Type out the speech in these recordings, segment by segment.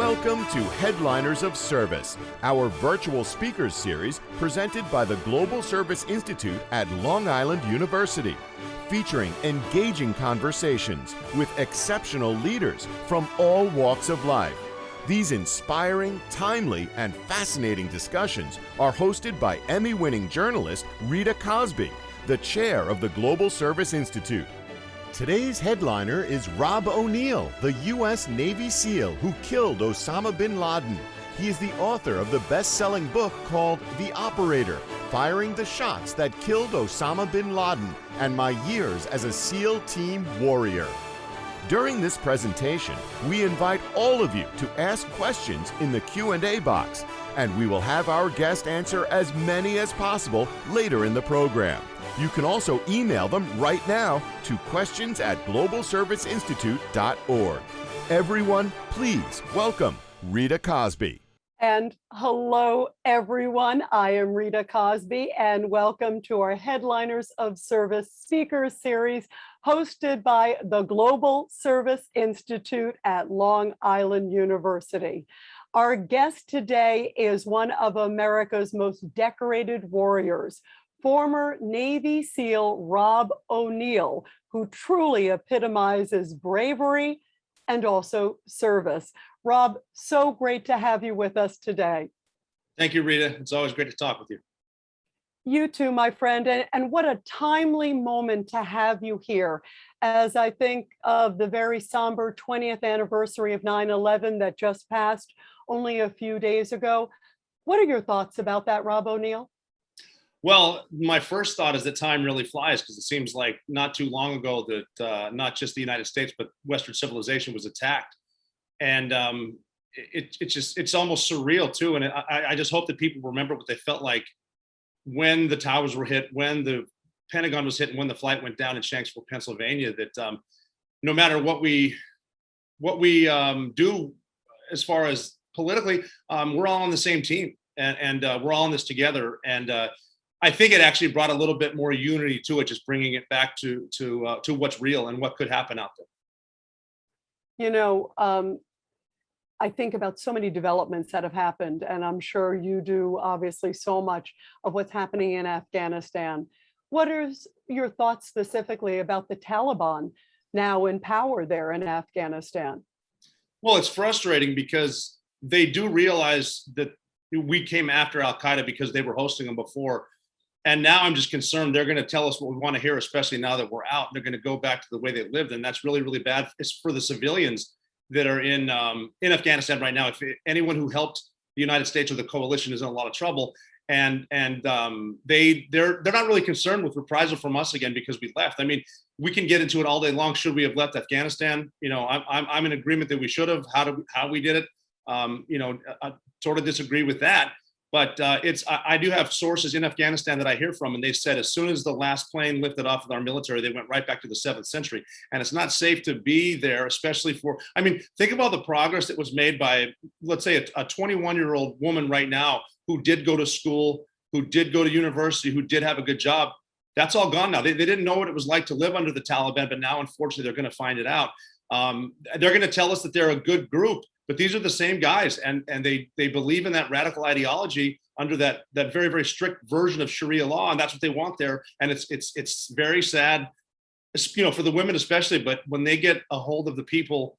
Welcome to Headliners of Service, our virtual speakers series presented by the Global Service Institute at Long Island University, featuring engaging conversations with exceptional leaders from all walks of life. These inspiring, timely, and fascinating discussions are hosted by Emmy-winning journalist Rita Cosby, the chair of the Global Service Institute. Today's headliner is Rob O'Neill, the U.S. Navy SEAL who killed Osama Bin Laden. He is the author of the best-selling book called The Operator, Firing the Shots That Killed Osama Bin Laden and My Years as a SEAL Team Warrior. During this presentation, we invite all of you to ask questions in the Q&A box, and we will have our guest answer as many as possible later in the program. You can also email them right now to questions@globalserviceinstitute.org. Everyone, please welcome Rita Cosby. And hello, everyone. I am Rita Cosby, and welcome to our Headliners of Service Speaker Series, hosted by the Global Service Institute at Long Island University. Our guest today is one of America's most decorated warriors, former Navy SEAL Rob O'Neill, who truly epitomizes bravery and also service. Rob, so great to have you with us today. Thank you, Rita. It's always great to talk with you. You too, my friend. And what a timely moment to have you here, as I think of the very somber 20th anniversary of 9/11 that just passed only a few days ago. What are your thoughts about that, Rob O'Neill? Well, my first thought is that time really flies, because it seems like not too long ago that not just the United States, but Western civilization was attacked. And it's almost surreal too. And I just hope that people remember what they felt like when the towers were hit, when the Pentagon was hit, and when the flight went down in Shanksville, Pennsylvania, that no matter what we do as far as politically, we're all on the same team, and we're all in this together. And I think it actually brought a little bit more unity to it, just bringing it back to what's real and what could happen out there. You know, I think about so many developments that have happened, and I'm sure you do obviously so much of what's happening in Afghanistan. What are your thoughts specifically about the Taliban now in power there in Afghanistan? Well, it's frustrating because they do realize that we came after Al-Qaeda because they were hosting them before. And now I'm just concerned they're going to tell us what we want to hear, especially now that we're out. They're going to go back to the way they lived. And that's really, really bad. It's for the civilians that are in Afghanistan right now. If anyone who helped the United States or the coalition is in a lot of trouble. And they're not really concerned with reprisal from us again because we left. I mean, we can get into it all day long. Should we have left Afghanistan? You know, I'm in agreement that we should have. How we did it, you know, I sort of disagree with that. But I do have sources in Afghanistan that I hear from, and they said as soon as the last plane lifted off with our military, they went right back to the 7th century. And it's not safe to be there, especially I mean, think about the progress that was made by, let's say, a 21-year-old woman right now who did go to school, who did go to university, who did have a good job. That's all gone now. They didn't know what it was like to live under the Taliban, but now, unfortunately, they're going to find it out. They're going to tell us that they're a good group. But these are the same guys, and they believe in that radical ideology under that very, very strict version of Sharia law, and that's what they want there. And it's very sad, you know, for the women especially. But when they get a hold of the people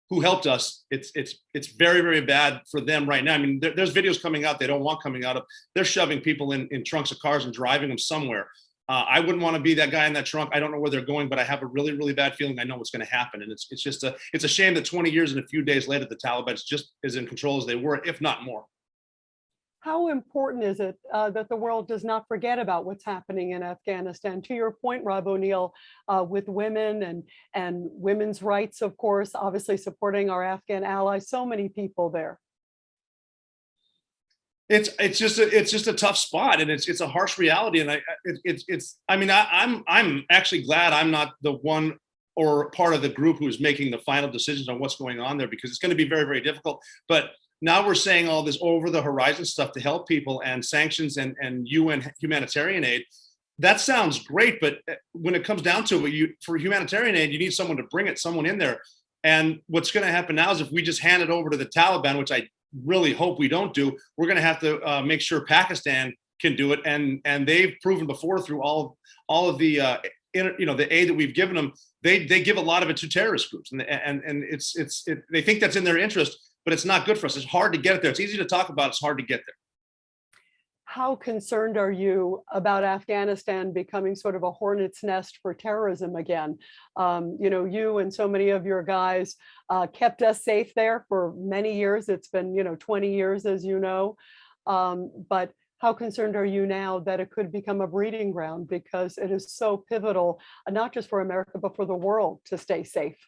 who helped us, it's very, very bad for them right now. I mean, there's videos coming out they don't want coming out of. They're shoving people in trunks of cars and driving them somewhere. I wouldn't want to be that guy in that trunk. I don't know where they're going, but I have a really, really bad feeling I know what's going to happen. And it's a shame that 20 years and a few days later, the Taliban is just as in control as they were, if not more. How important is it that the world does not forget about what's happening in Afghanistan? To your point, Rob O'Neill, with women and women's rights, of course, obviously supporting our Afghan allies, so many people there. It's just a tough spot, and it's a harsh reality. And I'm actually glad I'm not the one or part of the group who is making the final decisions on what's going on there, because it's going to be very, very difficult. But now we're saying all this over the horizon stuff to help people, and sanctions and UN humanitarian aid. That sounds great, but when it comes down to it, for humanitarian aid, you need someone to bring it, someone in there. And what's going to happen now is if we just hand it over to the Taliban, which I really hope we don't do, we're going to have to make sure Pakistan can do it. And they've proven before through all of the the aid that we've given them, they give a lot of it to terrorist groups, and they think that's in their interest, but it's not good for us. It's hard to get it there. It's easy to talk about. It's hard to get there. How concerned are you about Afghanistan becoming sort of a hornet's nest for terrorism again? You and so many of your guys kept us safe there for many years. It's been, 20 years, as you know. But how concerned are you now that it could become a breeding ground, because it is so pivotal, not just for America, but for the world to stay safe?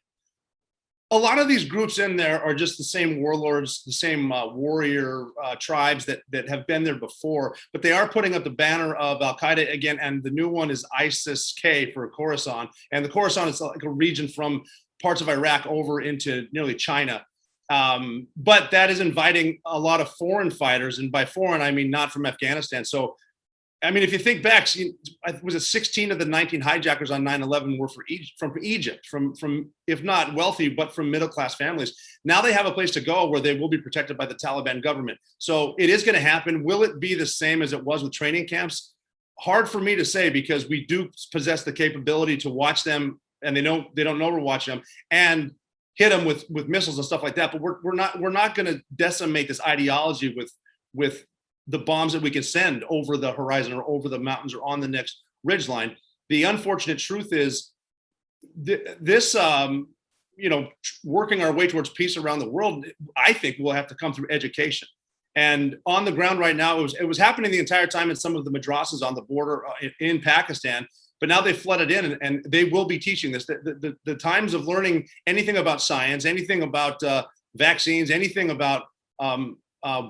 A lot of these groups in there are just the same warlords, the same warrior tribes that have been there before, but they are putting up the banner of Al Qaeda again, and the new one is ISIS-K for Khorasan, and the Khorasan is like a region from parts of Iraq over into nearly China. But that is inviting a lot of foreign fighters, and by foreign I mean not from Afghanistan. So I mean, if you think back, was it 16 of the 19 hijackers on 9/11 were from Egypt, from if not wealthy, but from middle-class families. Now they have a place to go where they will be protected by the Taliban government. So it is going to happen. Will it be the same as it was with training camps? Hard for me to say, because we do possess the capability to watch them, and they don't know we're watching them, and hit them with missiles and stuff like that. But we're not going to decimate this ideology with the bombs that we can send over the horizon or over the mountains or on the next ridgeline. The unfortunate truth is this, working our way towards peace around the world, I think will have to come through education. And on the ground right now, it was happening the entire time in some of the madrasas on the border in Pakistan, but now they've flooded in, and they will be teaching this. The times of learning anything about science, anything about vaccines, anything about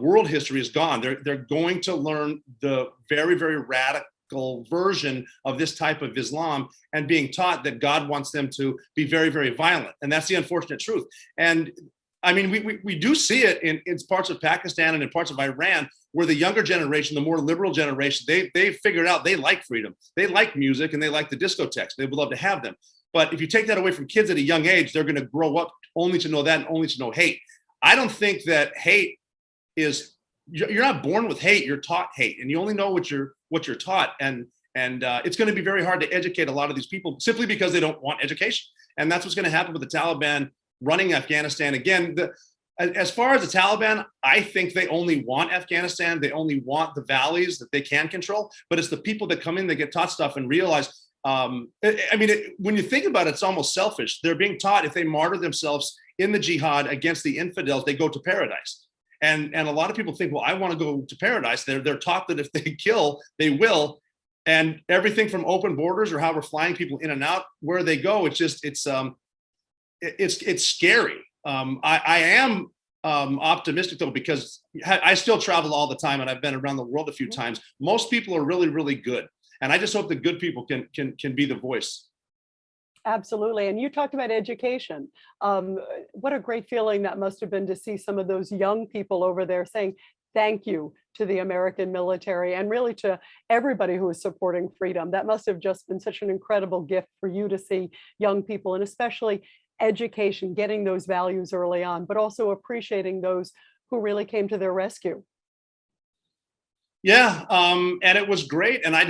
world history is gone. They're going to learn the very, very radical version of this type of Islam, and being taught that God wants them to be very, very violent. And that's the unfortunate truth. And I mean, we do see it in parts of Pakistan and in parts of Iran, where the younger generation, the more liberal generation, they figured out they like freedom. They like music, and they like the discotheques. They would love to have them. But if you take that away from kids at a young age, they're going to grow up only to know that and only to know hate. I don't think that hate is, you're not born with hate, you're taught hate, and you only know what you're taught, and it's going to be very hard to educate a lot of these people simply because they don't want education. And that's what's going to happen with the Taliban running Afghanistan again. As far as the Taliban, I think they only want Afghanistan. They only want the valleys that they can control, but it's the people that come in that get taught stuff and realize, when you think about it, it's almost selfish. They're being taught if they martyr themselves in the jihad against the infidels, they go to paradise. And a lot of people think, well, I want to go to paradise. They're taught that if they kill, they will. And everything from open borders, or how we're flying people in and out, where they go, it's scary. I am optimistic though, because I still travel all the time, and I've been around the world a few times. Most people are really, really good, and I just hope the good people can be the voice. Absolutely. And you talked about education. What a great feeling that must have been to see some of those young people over there saying thank you to the American military, and really to everybody who is supporting freedom. That must have just been such an incredible gift for you to see young people, and especially education, getting those values early on, but also appreciating those who really came to their rescue. Yeah, and it was great. And I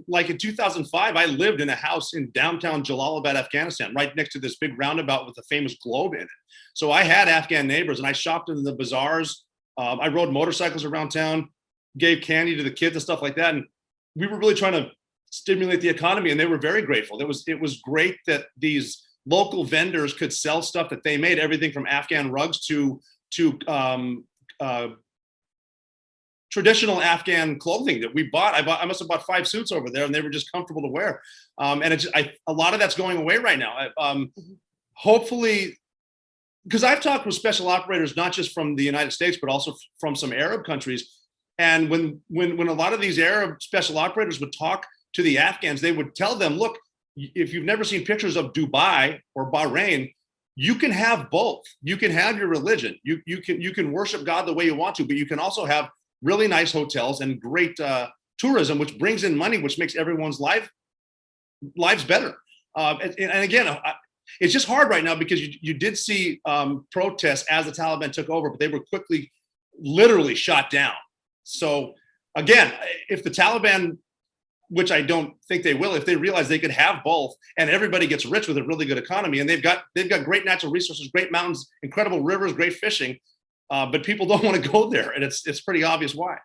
like in 2005, I lived in a house in downtown Jalalabad, Afghanistan, right next to this big roundabout with a famous globe in it. So I had Afghan neighbors, and I shopped in the bazaars. I rode motorcycles around town, gave candy to the kids and stuff like that. And we were really trying to stimulate the economy, and they were very grateful. It was great that these local vendors could sell stuff that they made, everything from Afghan rugs to traditional Afghan clothing that we bought. I must have bought 5 suits over there, and they were just comfortable to wear. And a lot of that's going away right now. Hopefully, because I've talked with special operators, not just from the United States, but also from some Arab countries. And when a lot of these Arab special operators would talk to the Afghans, they would tell them, look, if you've never seen pictures of Dubai or Bahrain, you can have both. You can have your religion. You can worship God the way you want to, but you can also have really nice hotels and great tourism, which brings in money, which makes everyone's lives better. And again, It's just hard right now because you did see protests as the Taliban took over, but they were quickly, literally shot down. So again, if the Taliban, which I don't think they will, if they realize they could have both and everybody gets rich with a really good economy, and they've got great natural resources, great mountains, incredible rivers, great fishing, but people don't want to go there, and it's pretty obvious why.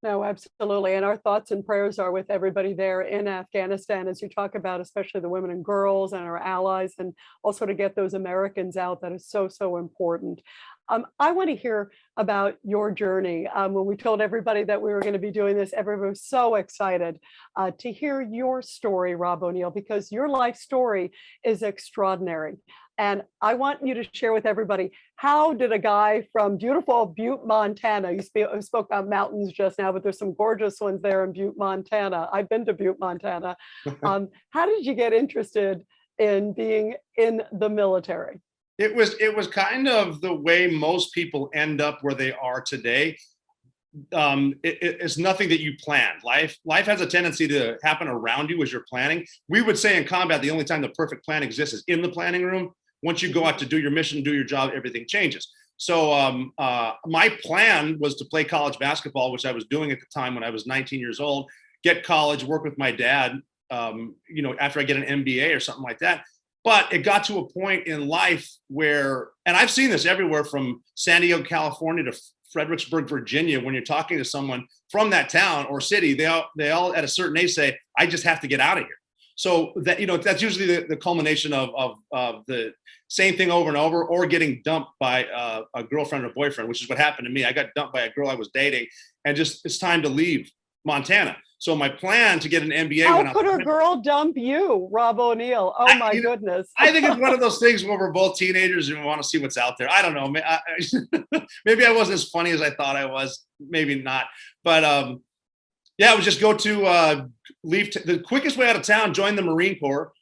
No, absolutely. And our thoughts and prayers are with everybody there in Afghanistan, as you talk about, especially the women and girls and our allies, and also to get those Americans out. That is so, so important. I want to hear about your journey. When we told everybody that we were going to be doing this, everybody was so excited to hear your story, Rob O'Neill, because your life story is extraordinary. And I want you to share with everybody, how did a guy from beautiful Butte, Montana, you spoke about mountains just now, but there's some gorgeous ones there in Butte, Montana. I've been to Butte, Montana. How did you get interested in being in the military? It was kind of the way most people end up where they are today. It's nothing that you planned. Life has a tendency to happen around you as you're planning. We would say in combat, the only time the perfect plan exists is in the planning room. Once you go out to do your mission, do your job, everything changes. So my plan was to play college basketball, which I was doing at the time when I was 19 years old, get college, work with my dad, after I get an MBA or something like that. But it got to a point in life where, and I've seen this everywhere from San Diego, California to Fredericksburg, Virginia, when you're talking to someone from that town or city, they all at a certain age say, I just have to get out of here. So that, that's usually the culmination of the same thing over and over, or getting dumped by a girlfriend or boyfriend, which is what happened to me. I got dumped by a girl I was dating, and just, it's time to leave Montana. So my plan to get an MBA. How could a girl dump you, Rob O'Neill? Oh my goodness. I think it's one of those things where we're both teenagers and we want to see what's out there. I don't know. Maybe I wasn't as funny as I thought I was. Maybe not. But it was just go to leave the quickest way out of town, join the Marine Corps,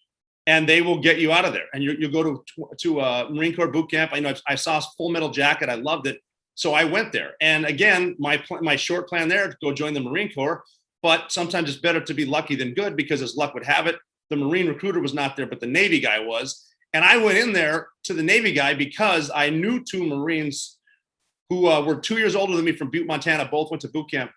and they will get you out of there. And you go to Marine Corps boot camp. I saw Full Metal Jacket. I loved it. So I went there. And again, my short plan there to go join the Marine Corps. But sometimes it's better to be lucky than good, because as luck would have it, the Marine recruiter was not there, but the Navy guy was. And I went in there to the Navy guy because I knew two Marines who were 2 years older than me from Butte, Montana. Both went to boot camp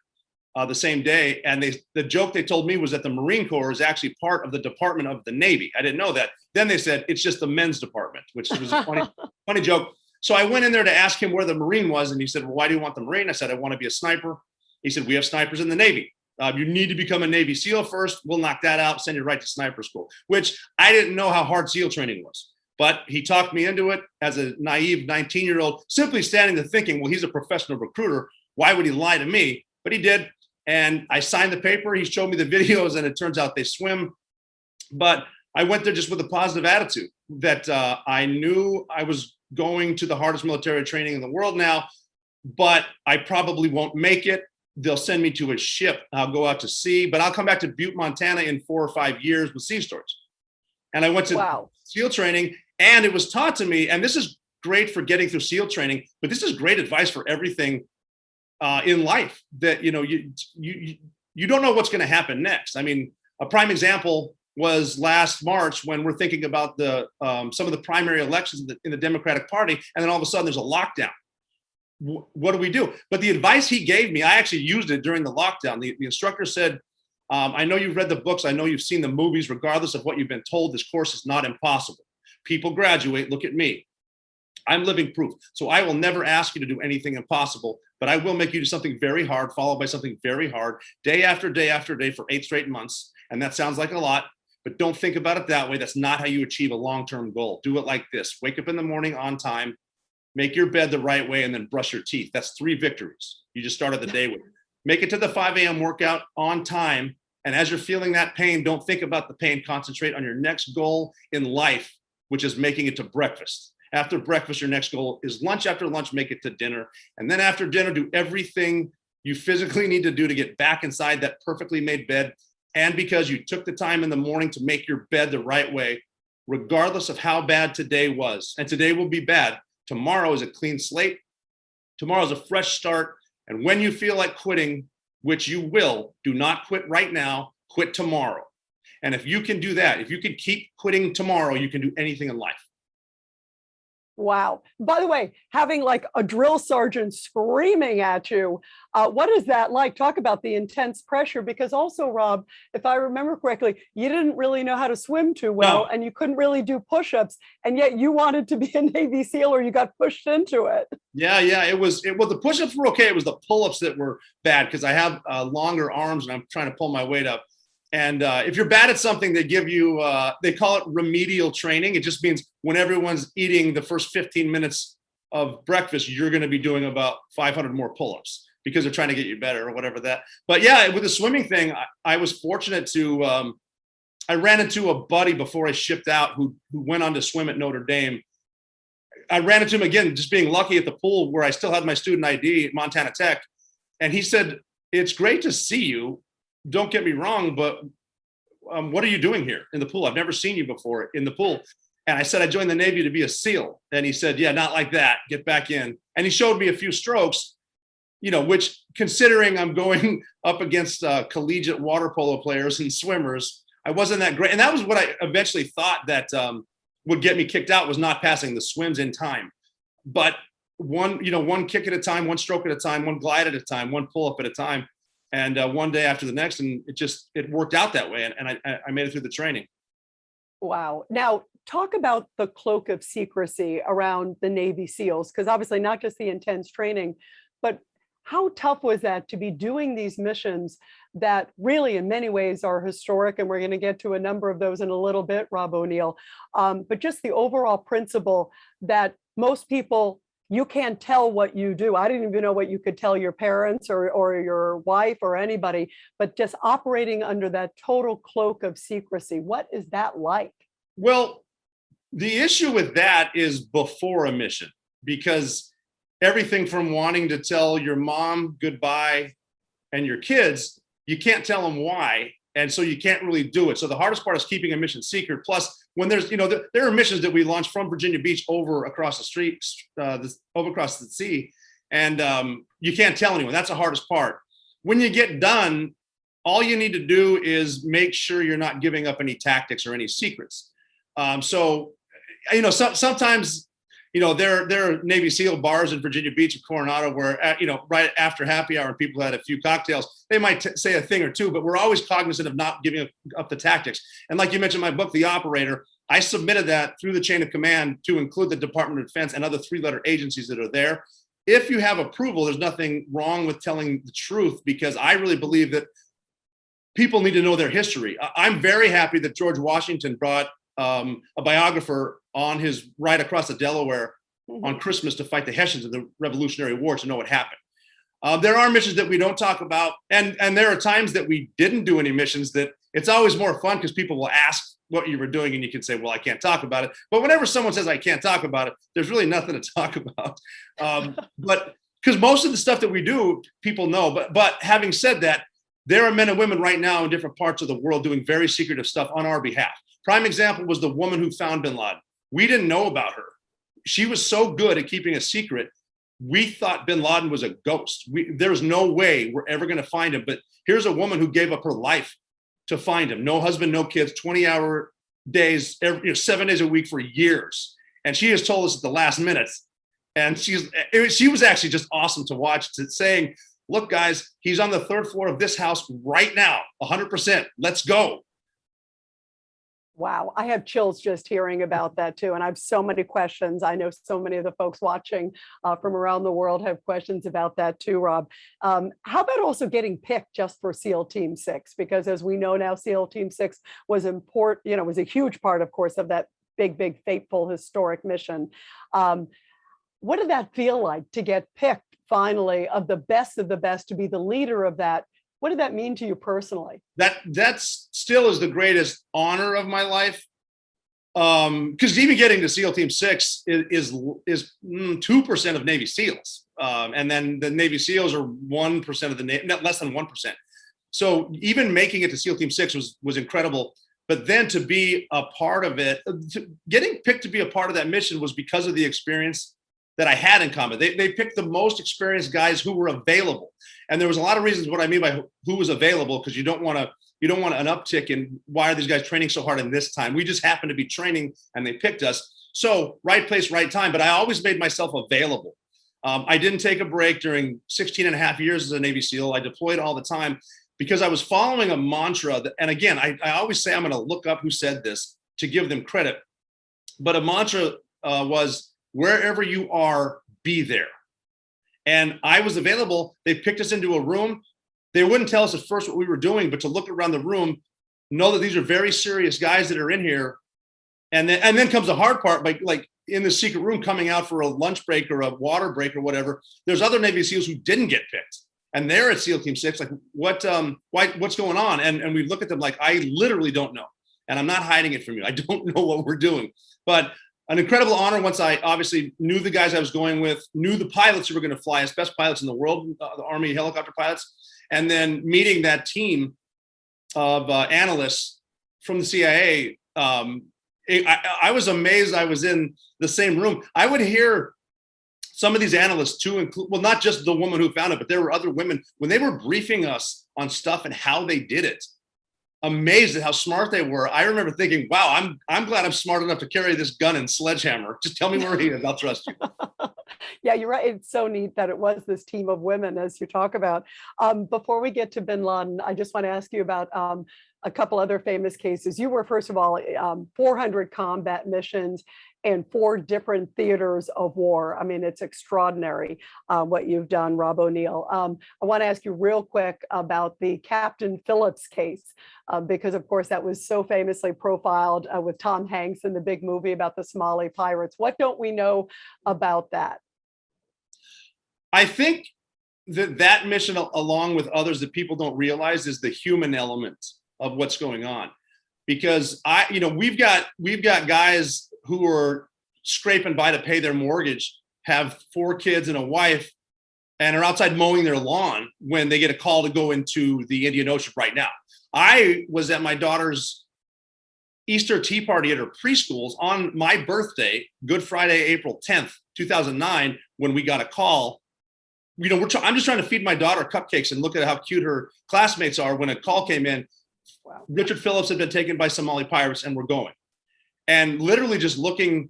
the same day. And the joke they told me was that the Marine Corps is actually part of the Department of the Navy. I didn't know that. Then they said, it's just the men's department, which was a funny joke. So I went in there to ask him where the Marine was. And he said, well, why do you want the Marine? I said, I want to be a sniper. He said, we have snipers in the Navy. You need to become a Navy SEAL first. We'll knock that out, send you right to sniper school, which I didn't know how hard SEAL training was. But he talked me into it as a naive 19-year-old, simply standing there thinking, well, he's a professional recruiter. Why would he lie to me? But he did. And I signed the paper. He showed me the videos, and it turns out they swim. But I went there just with a positive attitude that I knew I was going to the hardest military training in the world now, but I probably won't make it. They'll send me to a ship. I'll go out to sea, but I'll come back to Butte, Montana in 4 or 5 years with sea stories. And I went to SEAL training, and it was taught to me, and this is great for getting through SEAL training, but this is great advice for everything in life, that, you don't know what's going to happen next. I mean, a prime example was last March, when we're thinking about some of the primary elections in the Democratic Party, and then all of a sudden there's a lockdown. What do we do? But the advice he gave me, I actually used it during the lockdown. The instructor said, I know you've read the books. I know you've seen the movies. Regardless of what you've been told, this course is not impossible. People graduate. Look at me. I'm living proof. So I will never ask you to do anything impossible, but I will make you do something very hard, followed by something very hard, day after day after day for 8 straight months. And that sounds like a lot, but don't think about it that way. That's not how you achieve a long-term goal. Do it like this. Wake up in the morning on time, make your bed the right way, and then brush your teeth. That's 3 victories you just started the day with. Make it to the 5 a.m. workout on time. And as you're feeling that pain, don't think about the pain. Concentrate on your next goal in life, which is making it to breakfast. After breakfast, your next goal is lunch. After lunch, make it to dinner. And then after dinner, do everything you physically need to do to get back inside that perfectly made bed. And because you took the time in the morning to make your bed the right way, regardless of how bad today was, and today will be bad, tomorrow is a clean slate. Tomorrow is a fresh start. And when you feel like quitting, which you will, do not quit right now, quit tomorrow. And if you can do that, if you can keep quitting tomorrow, you can do anything in life. Wow. By the way, having like a drill sergeant screaming at you, what is that like? Talk about the intense pressure, because also, Rob, if I remember correctly, you didn't really know how to swim too well, No. and you couldn't really do push-ups, and yet you wanted to be a Navy SEAL, or you got pushed into it. Yeah. Well, the push-ups were okay. It was the pull-ups that were bad because I have longer arms and I'm trying to pull my weight up. And if you're bad at something, they give you, they call it remedial training. It just means when everyone's eating the first 15 minutes of breakfast, you're going to be doing about 500 more pull-ups because they're trying to get you better or whatever that. But yeah, with the swimming thing, I was fortunate to, I ran into a buddy before I shipped out who went on to swim at Notre Dame. I ran into him again, just being lucky at the pool where I still had my student ID at Montana Tech. And he said, "It's great to see you. Don't get me wrong, but what are you doing here in the pool? I've never seen you before in the pool." And I said, "I joined the Navy to be a SEAL." And he said, "Yeah, not like that. Get back in." And he showed me a few strokes, which, considering I'm going up against collegiate water polo players and swimmers, I wasn't that great. And that was what I eventually thought that would get me kicked out, was not passing the swims in time. But one kick at a time, one stroke at a time, one glide at a time, one pull up at a time. And one day after the next, and it worked out that way. And I made it through the training. Wow. Now, talk about the cloak of secrecy around the Navy SEALs, because obviously not just the intense training, but how tough was that to be doing these missions that really in many ways are historic? And we're going to get to a number of those in a little bit, Rob O'Neill. But just the overall principle that most people, you can't tell what you do. I didn't even know what you could tell your parents or your wife or anybody, but just operating under that total cloak of secrecy. What is that like? Well, the issue with that is before a mission, because everything from wanting to tell your mom goodbye and your kids, you can't tell them why. And so you can't really do it. So the hardest part is keeping a mission secret. Plus, when there's, there are missions that we launch from Virginia Beach over across the street, over across the sea, and you can't tell anyone. That's the hardest part. When you get done, all you need to do is make sure you're not giving up any tactics or any secrets. Sometimes, there are Navy SEAL bars in Virginia Beach and Coronado where, right after happy hour and people had a few cocktails, they might say a thing or two, but we're always cognizant of not giving up the tactics. And like you mentioned, my book, The Operator, I submitted that through the chain of command to include the Department of Defense and other three-letter agencies that are there. If you have approval, there's nothing wrong with telling the truth, because I really believe that people need to know their history. I'm very happy that George Washington brought a biographer on his ride across the Delaware on Christmas to fight the Hessians in the Revolutionary War to know what happened. There are missions that we don't talk about, and there are times that we didn't do any missions that it's always more fun because people will ask what you were doing and you can say, well, I can't talk about it. But whenever someone says I can't talk about it, there's really nothing to talk about. But because most of the stuff that we do, people know. But having said that, there are men and women right now in different parts of the world doing very secretive stuff on our behalf. Prime example was the woman who found Bin Laden. We didn't know about her. She was so good at keeping a secret. We thought Bin Laden was a ghost. There's no way we're ever going to find him. But here's a woman who gave up her life to find him. No husband, no kids, 20-hour days, 7 days a week for years. And she has told us at the last minute. And she was actually just awesome to watch, saying, look, guys, he's on the third floor of this house right now, 100%. Let's go. Wow, I have chills just hearing about that too. And I have so many questions. I know so many of the folks watching from around the world have questions about that too, Rob. How about also getting picked just for SEAL Team 6? Because as we know now, SEAL Team 6 was important, was a huge part, of course, of that big, fateful, historic mission. What did that feel like to get picked finally of the best to be the leader of that? What did that mean to you personally? That still is the greatest honor of my life. Because even getting to SEAL Team 6 is 2% of Navy SEALs. And then the Navy SEAls are 1% of the Navy, not less than 1%. So even making it to SEAL Team 6 was incredible. But then to be a part of it, getting picked to be a part of that mission was because of the experience that I had in combat. They picked the most experienced guys who were available. And there was a lot of reasons what I mean by who was available, because you don't want to you don't want an uptick in why are these guys training so hard in this time. We just happened to be training and they picked us. So right place, right time. But I always made myself available. I didn't take a break during 16 and a half years as a Navy SEAL. I deployed all the time because I was following a mantra. And again, I always say I'm going to look up who said this to give them credit. But a mantra was wherever you are, be there. And I was available. They picked us into a room. They wouldn't tell us at first what we were doing, but to look around the room, know that these are very serious guys that are in here. And then comes the hard part, like in the secret room coming out for a lunch break or a water break or whatever. There's other Navy SEALs who didn't get picked. And they're at SEAL Team 6, like, what's going on? And we look at them like, I literally don't know. And I'm not hiding it from you. I don't know what we're doing. But an incredible honor once I obviously knew the guys I was going with, knew the pilots who were going to fly us, best pilots in the world, the Army helicopter pilots, and then meeting that team of analysts from the CIA. I was amazed I was in the same room. I would hear some of these analysts too, well, not just the woman who found it, but there were other women, when they were briefing us on stuff and how they did it, amazed at how smart they were. I remember thinking, wow, I'm glad I'm smart enough to carry this gun and sledgehammer. Just tell me where he is, I'll trust you. Yeah, you're right. It's so neat that it was this team of women, as you talk about. Before we get to Bin Laden, I just want to ask you about a couple other famous cases. You were, first of all, 400 combat missions and 4 different theaters of war. I mean, it's extraordinary what you've done, Rob O'Neill. I want to ask you real quick about the Captain Phillips case, because of course that was so famously profiled with Tom Hanks in the big movie about the Somali pirates. What don't we know about that? I think that mission, along with others that people don't realize, is the human element of what's going on. Because we've got guys who are scraping by to pay their mortgage, have 4 kids and a wife, and are outside mowing their lawn when they get a call to go into the Indian Ocean right now. I was at my daughter's Easter tea party at her preschools on my birthday, Good Friday, April 10th, 2009, when we got a call. I'm just trying to feed my daughter cupcakes and look at how cute her classmates are when a call came in. Wow. Richard Phillips had been taken by Somali pirates and we're going. And literally just looking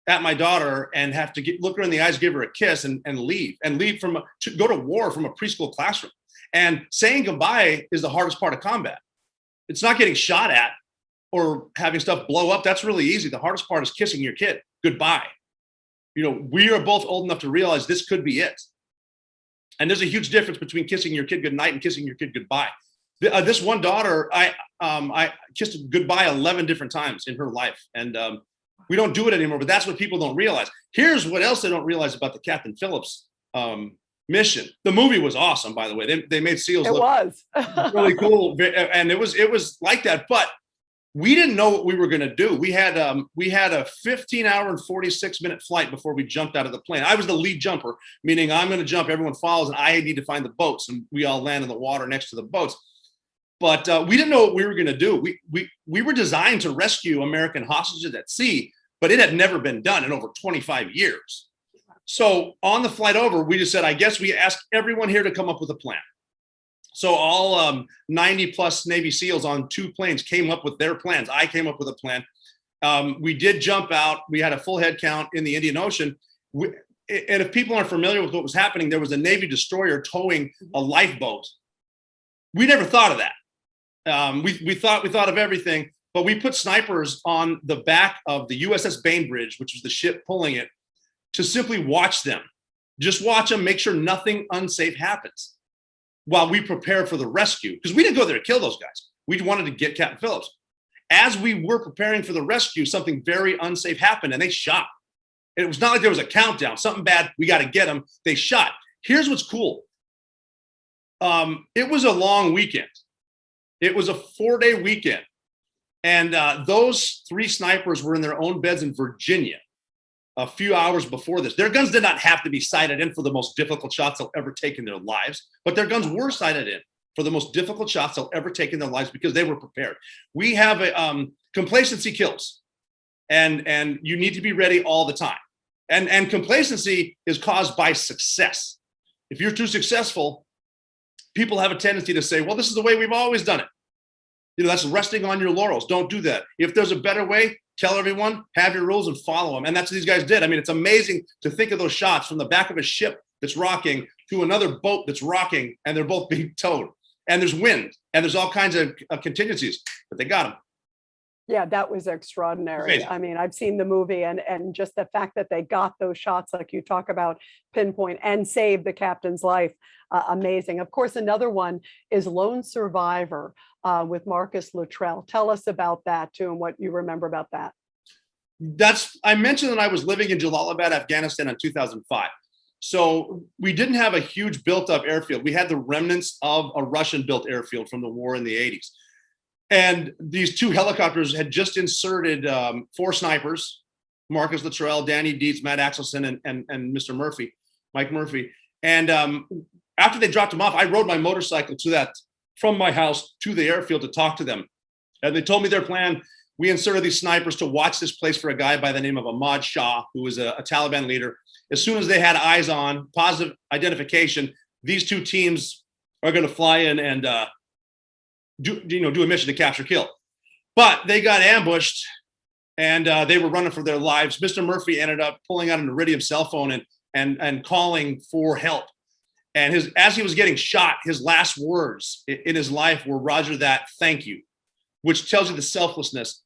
at my daughter and have to look her in the eyes, give her a kiss and leave to go to war from a preschool classroom. And saying goodbye is the hardest part of combat. It's not getting shot at or having stuff blow up. That's really easy. The hardest part is kissing your kid goodbye. We are both old enough to realize this could be it. And there's a huge difference between kissing your kid goodnight and kissing your kid goodbye. This one daughter, I kissed goodbye 11 different times in her life. And we don't do it anymore, but that's what people don't realize. Here's what else they don't realize about the Captain Phillips mission. The movie was awesome, by the way. They made SEALs look really cool. And it was like that. But we didn't know what we were going to do. We had a 15-hour and 46-minute flight before we jumped out of the plane. I was the lead jumper, meaning I'm going to jump, everyone follows, and I need to find the boats. And we all land in the water next to the boats. But we didn't know what we were going to do. We were designed to rescue American hostages at sea, but it had never been done in over 25 years. So on the flight over, we just said, I guess we asked everyone here to come up with a plan. So all 90 plus Navy SEALs on 2 planes came up with their plans. I came up with a plan. We did jump out. We had a full head count in the Indian Ocean. And if people aren't familiar with what was happening, there was a Navy destroyer towing a lifeboat. We never thought of that. We thought of everything, but we put snipers on the back of the USS Bainbridge, which was the ship pulling it, to simply watch them. Just watch them, make sure nothing unsafe happens while we prepare for the rescue. Because we didn't go there to kill those guys. We wanted to get Captain Phillips. As we were preparing for the rescue, something very unsafe happened and they shot. And it was not like there was a countdown, something bad, we got to get them. They shot. Here's what's cool. It was a long weekend. It was a 4-day weekend. And those 3 snipers were in their own beds in Virginia a few hours before this. Their guns did not have to be sighted in for the most difficult shots they'll ever take in their lives, but their guns were sighted in for the most difficult shots they'll ever take in their lives because they were prepared. We have a complacency kills, and you need to be ready all the time. And complacency is caused by success. If you're too successful, people have a tendency to say, well, this is the way we've always done it. That's resting on your laurels. Don't do that. If there's a better way, tell everyone, have your rules and follow them. And that's what these guys did. I mean, it's amazing to think of those shots from the back of a ship that's rocking to another boat that's rocking, and they're both being towed. And there's wind, and there's all kinds of contingencies, but they got them. Yeah, that was extraordinary. Amazing. I mean, I've seen the movie, and just the fact that they got those shots, like you talk about, pinpoint and save the captain's life, amazing. Of course, another one is Lone Survivor with Marcus Luttrell. Tell us about that too, and what you remember about that. I mentioned that I was living in Jalalabad, Afghanistan in 2005. So we didn't have a huge built-up airfield. We had the remnants of a Russian-built airfield from the war in the 80s. And these two helicopters had just inserted 4 snipers, Marcus Luttrell, Danny Dietz, Matt Axelson, and Mr. Murphy, Mike Murphy. And after they dropped them off, I rode my motorcycle from my house to the airfield to talk to them. And they told me their plan. We inserted these snipers to watch this place for a guy by the name of Ahmad Shah, who was a Taliban leader. As soon as they had eyes on, positive identification, these two teams are going to fly in and do a mission to capture, kill. But they got ambushed, and they were running for their lives. Mr. Murphy ended up pulling out an Iridium cell phone and calling for help. And as he was getting shot, his last words in his life were, "Roger that, thank you," which tells you the selflessness.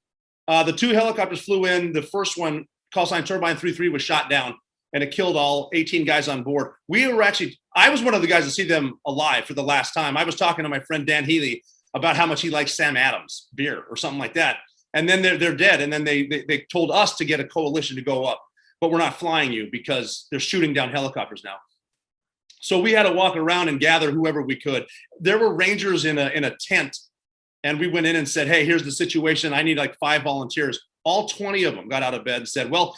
The 2 helicopters flew in. The first one, call sign Turbine 33, was shot down, and it killed all 18 guys on board. I was one of the guys to see them alive for the last time. I was talking to my friend Dan Healy about how much he likes Sam Adams beer or something like that. And then they're dead. And then they told us to get a coalition to go up, but we're not flying you because they're shooting down helicopters now. So we had to walk around and gather whoever we could. There were Rangers in a tent, and we went in and said, "Hey, here's the situation. I need like 5 volunteers." All 20 of them got out of bed and said, "Well,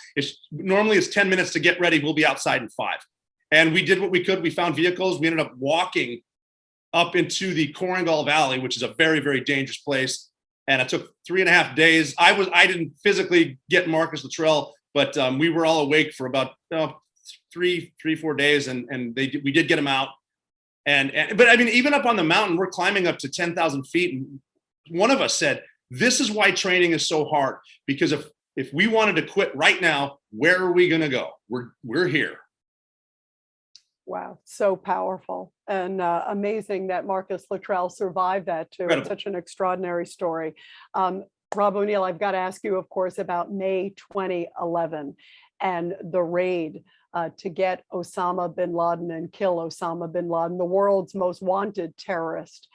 normally it's 10 minutes to get ready. We'll be outside in 5." And we did what we could. We found vehicles. We ended up walking up into the Korangal Valley, which is a very, very dangerous place. And it took 3.5 days. I didn't physically get Marcus Luttrell, but we were all awake for about 4 days, and we did get him out. But I mean, even up on the mountain, we're climbing up to 10,000 feet. And one of us said, "This is why training is so hard, because if we wanted to quit right now, where are we going to go? We're here." Wow, so powerful, and amazing that Marcus Luttrell survived that too. Incredible. It's such an extraordinary story. Rob O'Neill, I've got to ask you, of course, about May 2011 and the raid to get Osama Bin Laden and kill Osama Bin Laden, the world's most wanted terrorist.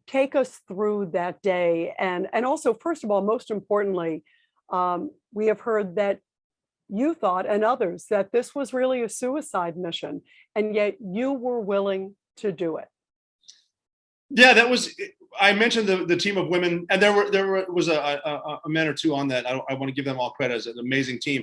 Take us through that day. And also, first of all, most importantly, we have heard that you thought, and others, that this was really a suicide mission, and yet you were willing to do it. Yeah, I mentioned the team of women, and there was a man or two on that. I want to give them all credit as an amazing team.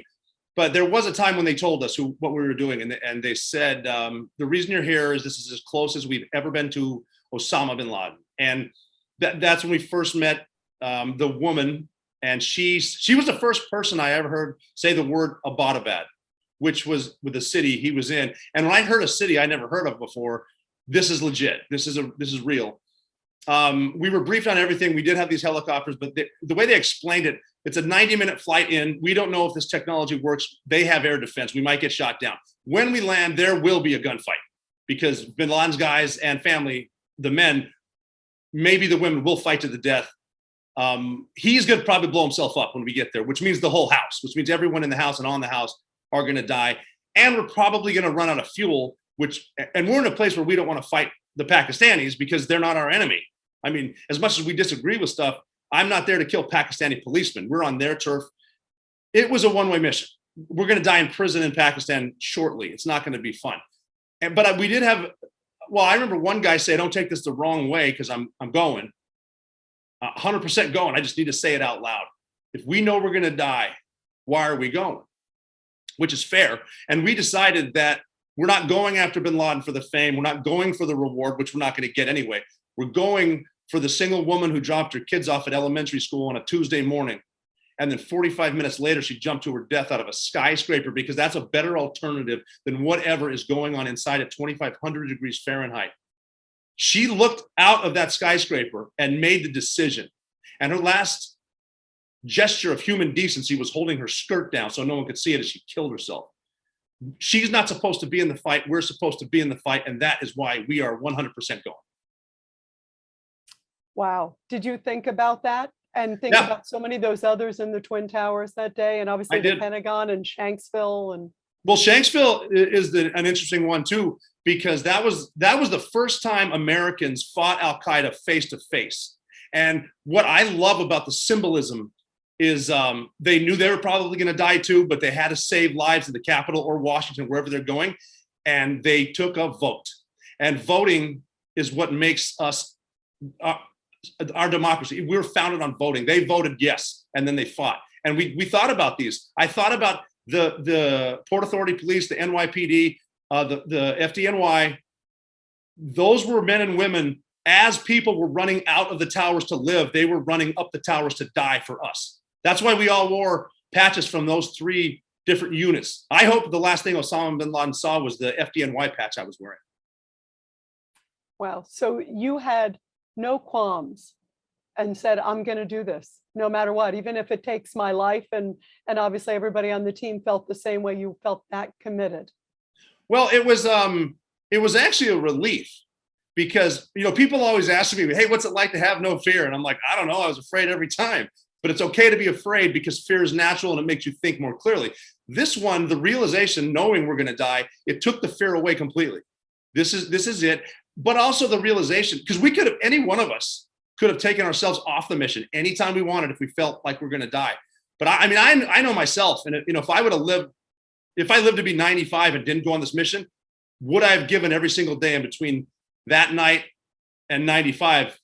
But there was a time when they told us what we were doing, and they said, "The reason you're here is this is as close as we've ever been to Osama bin Laden." And that's when we first met the woman, and she was the first person I ever heard say the word Abbottabad, which was with the city he was in. And when I heard a city I never heard of before, this is legit. This is real. We were briefed on everything. We did have these helicopters, but the way they explained it, it's a 90-minute flight in. We don't know if this technology works. They have air defense. We might get shot down. When we land, there will be a gunfight because Bin Laden's guys and family, the men, maybe the women, will fight to the death. He's going to probably blow himself up when we get there, which means the whole house, which means everyone in the house and on the house are going to die. And we're probably going to run out of fuel, and we're in a place where we don't want to fight the Pakistanis because they're not our enemy. I mean, as much as we disagree with stuff, I'm not there to kill Pakistani policemen. We're on their turf. It was a one-way mission. We're going to die in prison in Pakistan shortly. It's not going to be fun. But we did have, I remember one guy say, "Don't take this the wrong way because I'm going. 100% going. I just need to say it out loud. If we know we're going to die, why are we going?" Which is fair. And we decided that we're not going after Bin Laden for the fame. We're not going for the reward, which we're not going to get anyway. We're going for the single woman who dropped her kids off at elementary school on a Tuesday morning. And then 45 minutes later, she jumped to her death out of a skyscraper because that's a better alternative than whatever is going on inside at 2,500 degrees Fahrenheit. She looked out of that skyscraper and made the decision. And her last gesture of human decency was holding her skirt down so no one could see it as she killed herself. She's not supposed to be in the fight. We're supposed to be in the fight. And that is why we are 100% going. Wow. Did you think about that and think about so many of those others in the Twin Towers that day? And obviously the Pentagon and Shanksville and. Well, Shanksville is an interesting one too, because that was the first time Americans fought Al Qaeda face to face. And what I love about the symbolism is they knew they were probably going to die too, but they had to save lives in the Capitol or Washington, wherever they're going. And they took a vote. And voting is what makes us our democracy. We were founded on voting. They voted yes, and then they fought. And we thought about these. I thought about the Port Authority Police, the NYPD, the FDNY. Those were men and women. As people were running out of the towers to live, they were running up the towers to die for us. That's why we all wore patches from those three different units. I hope the last thing Osama Bin Laden saw was the FDNY patch I was wearing. Wow. So you had no qualms and said, I'm going to do this no matter what, even if it takes my life. And obviously everybody on the team felt the same way. You felt that committed. Well, it was actually a relief. Because, people always ask me, hey, what's it like to have no fear? And I'm like, I don't know. I was afraid every time. But it's okay to be afraid because fear is natural and it makes you think more clearly. This one, the realization, knowing we're going to die, it took the fear away completely. This is it. But also the realization, because any one of us could have taken ourselves off the mission anytime we wanted if we felt like we're going to die. But I know myself. And, if I lived to be 95 and didn't go on this mission, would I have given every single day in between that night and 95?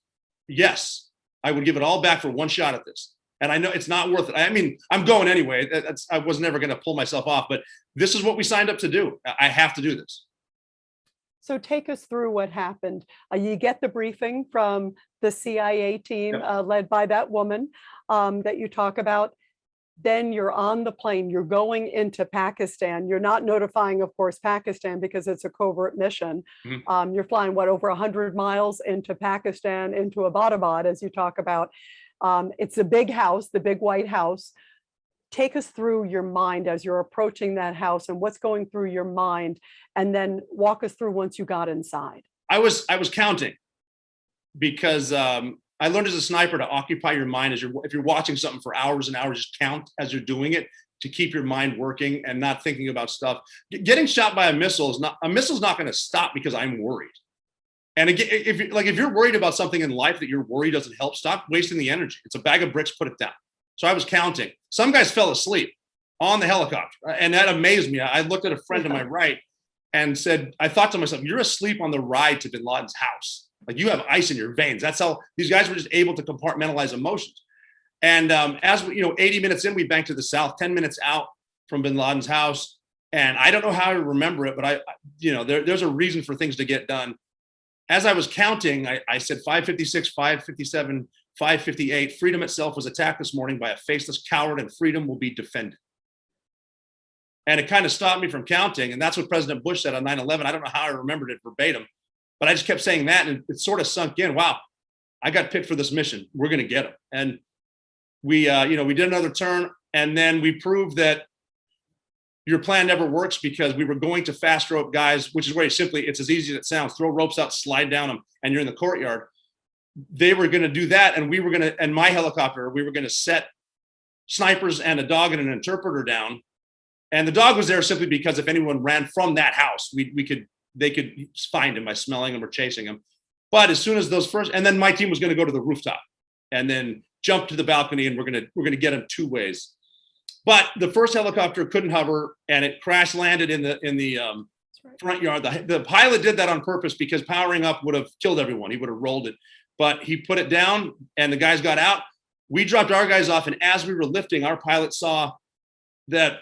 Yes, I would give it all back for one shot at this. And I know it's not worth it. I mean, I'm going anyway. I was never going to pull myself off, but this is what we signed up to do. I have to do this. So take us through what happened. You get the briefing from the CIA team led by that woman that you talk about. Then you're on the plane, you're going into Pakistan. You're not notifying, of course, Pakistan because it's a covert mission. Mm-hmm. You're flying, over 100 miles into Pakistan, into Abbottabad, as you talk about. It's a big house, the big white house. Take us through your mind as you're approaching that house and what's going through your mind, and then walk us through once you got inside. I was counting because I learned as a sniper to occupy your mind if you're watching something for hours and hours, just count as you're doing it to keep your mind working and not thinking about stuff. Getting shot by a missile is not going to stop because I'm worried. And again, if you're worried about something in life that your worry doesn't help, stop wasting the energy. It's a bag of bricks, put it down. So I was counting. Some guys fell asleep on the helicopter, and that amazed me. I looked at a friend to my right and said, I thought to myself, you're asleep on the ride to Bin Laden's house. Like, you have ice in your veins. That's how these guys were just able to compartmentalize emotions. And as we, 80 minutes in, we banked to the south, 10 minutes out from Bin Laden's house. And I don't know how I remember it, but there's a reason for things to get done. As I was counting, I said 556, 557, 558. Freedom itself was attacked this morning by a faceless coward, and freedom will be defended. And it kind of stopped me from counting. And that's what President Bush said on 9/11. I don't know how I remembered it verbatim, but I just kept saying that, and it sort of sunk in. Wow, I got picked for this mission. We're going to get him. And we did another turn, and then we proved that your plan never works, because we were going to fast rope guys, which is very simply, it's as easy as it sounds. Throw ropes out, slide down them, and you're in the courtyard. They were going to do that, and we were going to, and my helicopter, we were going to set snipers and a dog and an interpreter down. And the dog was there simply because if anyone ran from that house, they could find him by smelling him or chasing him. But as soon as those first, and then my team was going to go to the rooftop and then jump to the balcony, and we're going to get him two ways. But the first helicopter couldn't hover, and it crash landed in the front yard. The pilot did that on purpose because powering up would have killed everyone. He would have rolled it, but he put it down, and the guys got out. We dropped our guys off, and as we were lifting, our pilot saw that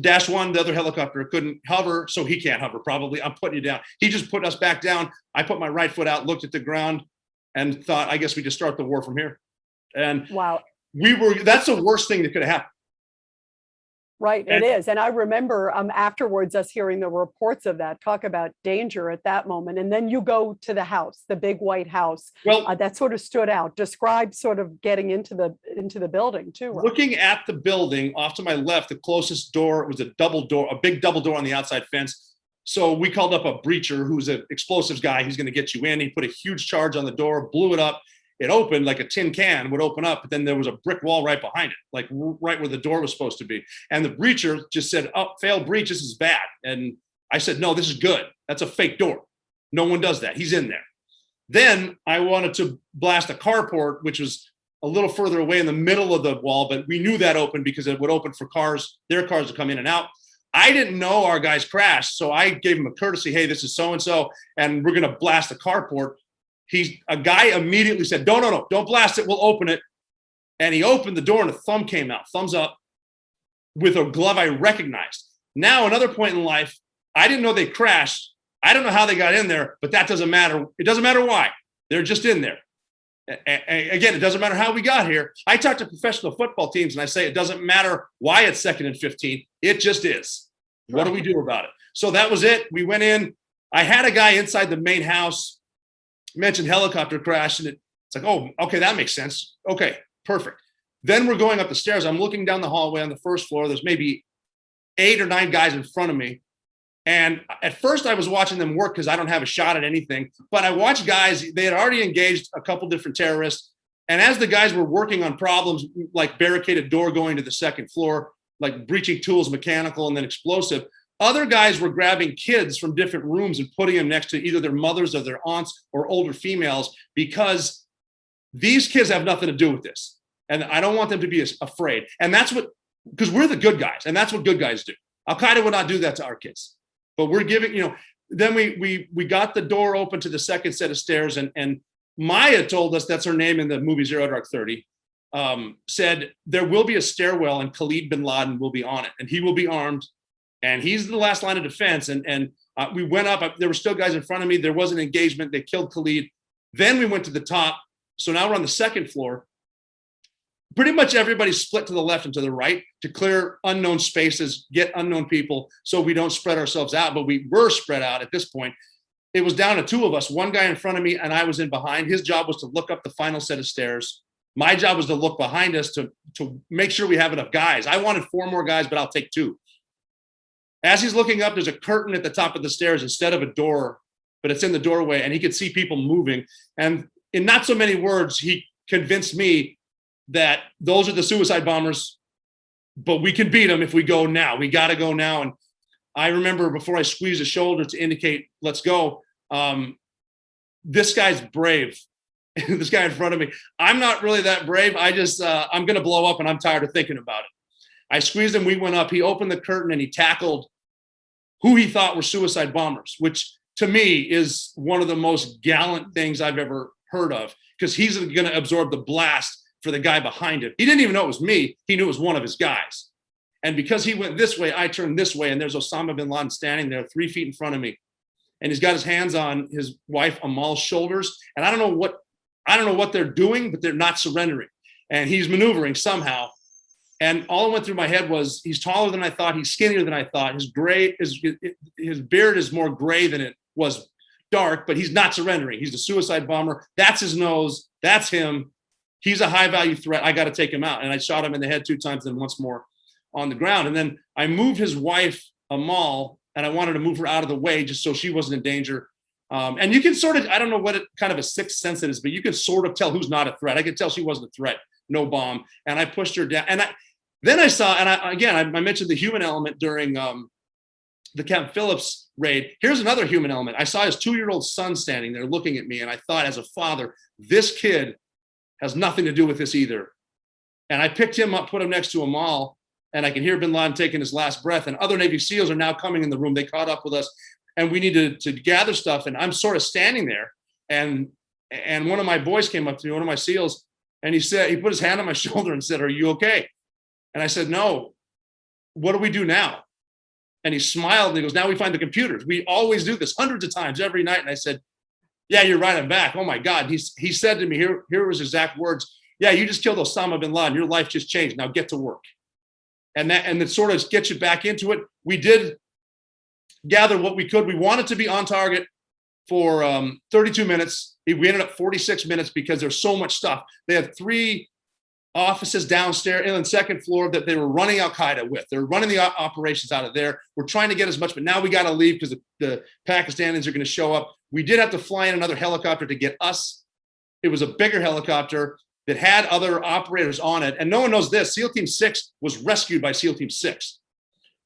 Dash 1, the other helicopter, couldn't hover, so he can't hover probably. I'm putting you down. He just put us back down. I put my right foot out, looked at the ground, and thought, I guess we just start the war from here. And wow, that's the worst thing that could have happened. Right, it And is. And I remember afterwards us hearing the reports of that, talk about danger at that moment. And then you go to the house, the big white house, well, that sort of stood out. Describe sort of getting into the building too, Rob. looking at the building off to my left, the closest door was a double door, a big double door on the outside fence. So we called up a breacher who's an explosives guy. He's going to get you in. He put a huge charge on the door, blew it up. It opened like a tin can would open up, but then there was a brick wall right behind it, like right where the door was supposed to be. And the breacher just said, "Oh, failed breach. This is bad." And I said, "No, this is good. That's a fake door. No one does that. He's in there." Then I wanted to blast a carport, which was a little further away in the middle of the wall, but we knew that opened because it would open for cars, their cars to come in and out. I didn't know our guys crashed, so I gave him a courtesy. "Hey, this is so-and-so, and we're going to blast the carport." A guy immediately said, no, don't blast it. We'll open it. And he opened the door and a thumb came out, thumbs up, with a glove I recognized. Now, another point in life, I didn't know they crashed. I don't know how they got in there, but that doesn't matter. It doesn't matter why. They're just in there. Again, it doesn't matter how we got here. I talk to professional football teams and I say, it doesn't matter why it's 2nd and 15. It just is. What do we do about it? So that was it. We went in. I had a guy inside the main house. Mentioned helicopter crash, and it's like, oh, okay, that makes sense. Okay, perfect. Then we're going up the stairs. I'm looking down the hallway on the first floor. There's maybe 8 or 9 guys in front of me. And at first I was watching them work because I don't have a shot at anything. But I watched guys, they had already engaged a couple different terrorists. And as the guys were working on problems like barricaded door going to the 2nd floor, like breaching tools, mechanical, and then explosive, other guys were grabbing kids from different rooms and putting them next to either their mothers or their aunts or older females, because these kids have nothing to do with this. And I don't want them to be afraid. And that's what, because we're the good guys, and that's what good guys do. Al-Qaeda would not do that to our kids. But we're giving, then we got the door open to the 2nd set of stairs, and Maya told us, that's her name in the movie Zero Dark 30, said there will be a stairwell and Khalid bin Laden will be on it, and he will be armed. And he's the last line of defense. And we went up. There were still guys in front of me. There was an engagement. They killed Khalid. Then we went to the top. So now we're on the 2nd floor. Pretty much everybody split to the left and to the right to clear unknown spaces, get unknown people, so we don't spread ourselves out. But we were spread out at this point. It was down to 2 of us, one guy in front of me and I was in behind. His job was to look up the final set of stairs. My job was to look behind us to make sure we have enough guys. I wanted 4 more guys, but I'll take 2. As he's looking up, there's a curtain at the top of the stairs instead of a door, but it's in the doorway, and he could see people moving. And in not so many words, he convinced me that those are the suicide bombers, but we can beat them if we go now. We got to go now. And I remember before I squeezed his shoulder to indicate, let's go, this guy's brave. This guy in front of me. I'm not really that brave. I'm going to blow up, and I'm tired of thinking about it. I squeezed him. We went up. He opened the curtain and he tackled who he thought were suicide bombers, which to me is one of the most gallant things I've ever heard of, because he's going to absorb the blast for the guy behind him. He didn't even know it was me. He knew it was one of his guys. And because he went this way, I turned this way, and there's Osama Bin Laden standing there 3 feet in front of me. And he's got his hands on his wife Amal's shoulders. And I don't know what they're doing, but they're not surrendering. And he's maneuvering somehow. And all that went through my head was, he's taller than I thought. He's skinnier than I thought. His beard is more gray than it was dark, but he's not surrendering. He's a suicide bomber. That's his nose. That's him. He's a high value threat. I got to take him out. And I shot him in the head 2 times, then once more on the ground. And then I moved his wife, Amal, and I wanted to move her out of the way just so she wasn't in danger. And you can sort of, I don't know what kind of a sixth sense it is, but you can sort of tell who's not a threat. I could tell she wasn't a threat. No bomb. And I pushed her down. And then I saw, and I mentioned the human element during the Camp Phillips raid. Here's another human element. I saw his 2-year-old son standing there looking at me, and I thought, as a father, this kid has nothing to do with this either. And I picked him up, put him next to Amal, and I can hear Bin Laden taking his last breath. And other Navy SEALs are now coming in the room. They caught up with us, and we need to gather stuff. And I'm sort of standing there, and one of my boys came up to me, one of my SEALs, and he put his hand on my shoulder and said, "Are you okay?" And I said, "No. What do we do now?" And he smiled and he goes, "Now we find the computers. We always do this hundreds of times every night." And I said, "Yeah, you're right. I'm back. Oh my God." He said to me, here was his exact words. "Yeah, you just killed Osama bin Laden. Your life just changed. Now get to work." and it sort of gets you back into it. We did gather what we could. We wanted to be on target for 32 minutes. We ended up 46 minutes because there's so much stuff. They had 3 offices downstairs in the second floor that they were running Al-Qaeda with. They're running the operations out of there. We're trying to get as much, but now we got to leave because the Pakistanis are going to show up. We did have to fly in another helicopter to get us. It was a bigger helicopter that had other operators on it. And no one knows this. SEAL Team 6 was rescued by SEAL Team 6.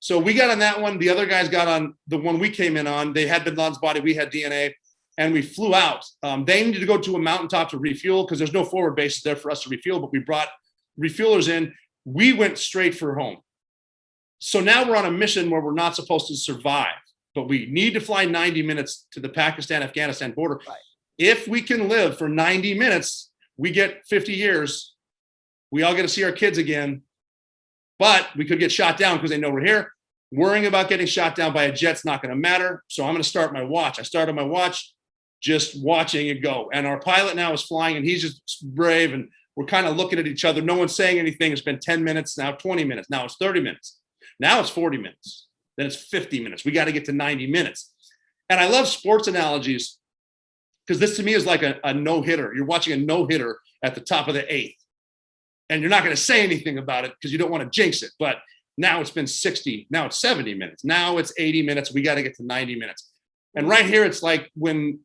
So we got on that one. The other guys got on the one we came in on. They had Bin Laden's body. We had DNA. And we flew out. They needed to go to a mountaintop to refuel because there's no forward bases there for us to refuel, but we brought refuelers in. We went straight for home. So now we're on a mission where we're not supposed to survive, but we need to fly 90 minutes to the Pakistan-Afghanistan border. Right. If we can live for 90 minutes, we get 50 years. We all get to see our kids again, but we could get shot down because they know we're here. Worrying about getting shot down by a jet's not going to matter. So I'm going to start my watch. I started my watch, just watching it go. And our pilot now is flying and he's just brave. And we're kind of looking at each other. No one's saying anything. It's been 10 minutes, now 20 minutes. Now it's 30 minutes. Now it's 40 minutes. Then it's 50 minutes. We got to get to 90 minutes. And I love sports analogies because this to me is like a no-hitter. You're watching a no-hitter at the top of the 8th. And you're not going to say anything about it because you don't want to jinx it. But now it's been 60. Now it's 70 minutes. Now it's 80 minutes. We got to get to 90 minutes. And right here, it's like when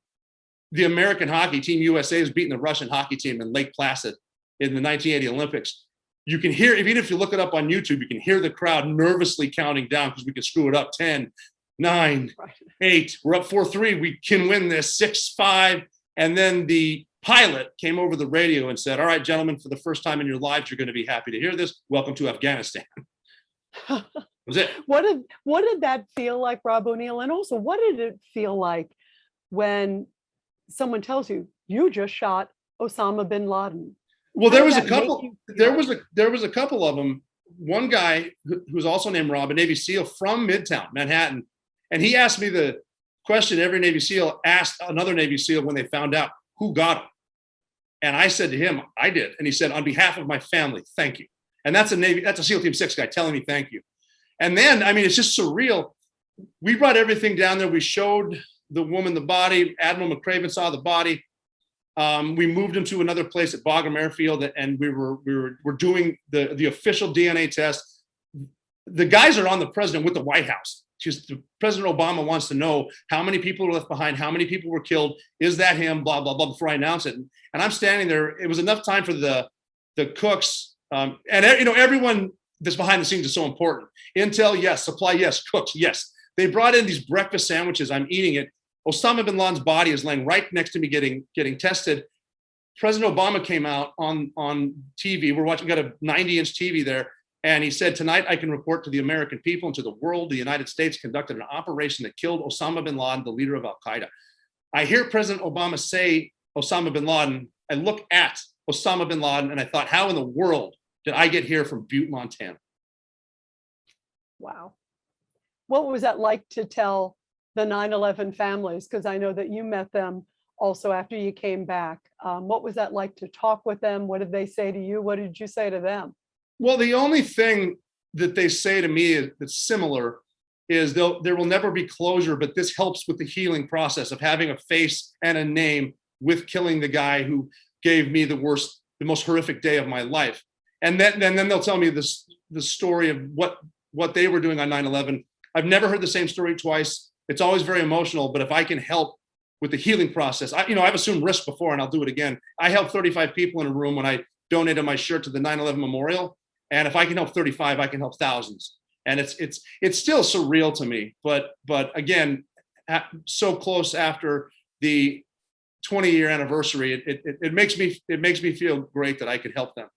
the American hockey team, USA, is beating the Russian hockey team in Lake Placid in the 1980 Olympics. You can hear, even if you look it up on YouTube, you can hear the crowd nervously counting down because we can screw it up. 10, 9, 8, we're up 4-3. We can win this 6-5. And then the pilot came over the radio and said, all right, gentlemen, for the first time in your lives, you're going to be happy to hear this. Welcome to Afghanistan. That was it. What did that feel like, Rob O'Neill? And also, what did it feel like when someone tells you, you just shot Osama bin Laden? Well, there was a couple. There was a couple of them. One guy who's also named Rob, a Navy SEAL from Midtown Manhattan, and he asked me the question every Navy SEAL asked another Navy SEAL when they found out who got him. And I said to him, I did. And he said, on behalf of my family, thank you. And that's a SEAL Team 6 guy telling me thank you. And then, I mean, it's just surreal. We brought everything down there. We showed the woman the body. Admiral McCraven saw the body. We moved him to another place at Bagram Airfield, and we were doing the official DNA test. The guys are on the president with the White House. President Obama wants to know how many people were left behind, how many people were killed. Is that him? Blah blah blah. Before I announce it, and I'm standing there. It was enough time for the cooks and everyone that's behind the scenes is so important. Intel, yes. Supply, yes. Cooks, yes. They brought in these breakfast sandwiches. I'm eating it. Osama bin Laden's body is laying right next to me getting tested. President Obama came out on TV. We're watching, got a 90-inch TV there. And he said, tonight I can report to the American people and to the world, the United States conducted an operation that killed Osama bin Laden, the leader of Al-Qaeda. I hear President Obama say Osama bin Laden. I look at Osama bin Laden and I thought, how in the world did I get here from Butte, Montana? Wow. What was that like to tell the 9/11 families? Because I know that you met them also after you came back. What was that like to talk with them? What did they say to you? What did you say to them? Well, the only thing that they say to me that's similar is there will never be closure, but this helps with the healing process of having a face and a name with killing the guy who gave me the most horrific day of my life. And then they'll tell me the story of what they were doing on 9/11. I've never heard the same story twice. It's always very emotional, but if I can help with the healing process, I've assumed risk before and I'll do it again. I helped 35 people in a room when I donated my shirt to the 9/11 memorial. And if I can help 35, I can help thousands. And it's still surreal to me, but again, so close after the 20-year anniversary, it makes me feel great that I could help them.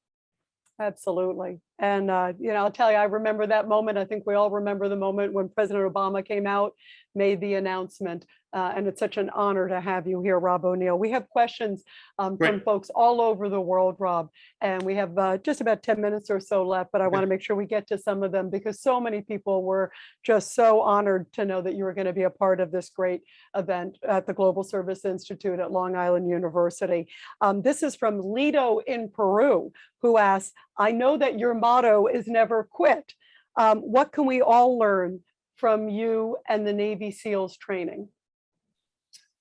Absolutely. And, I'll tell you, I remember that moment. I think we all remember the moment when President Obama came out, made the announcement. And it's such an honor to have you here, Rob O'Neill. We have questions from folks all over the world, Rob, and we have just about 10 minutes or so left, but I want to make sure we get to some of them because so many people were just so honored to know that you were going to be a part of this great event at the Global Service Institute at Long Island University. This is from Lido in Peru, who asks, I know that your motto is never quit. What can we all learn from you and the Navy SEALs training?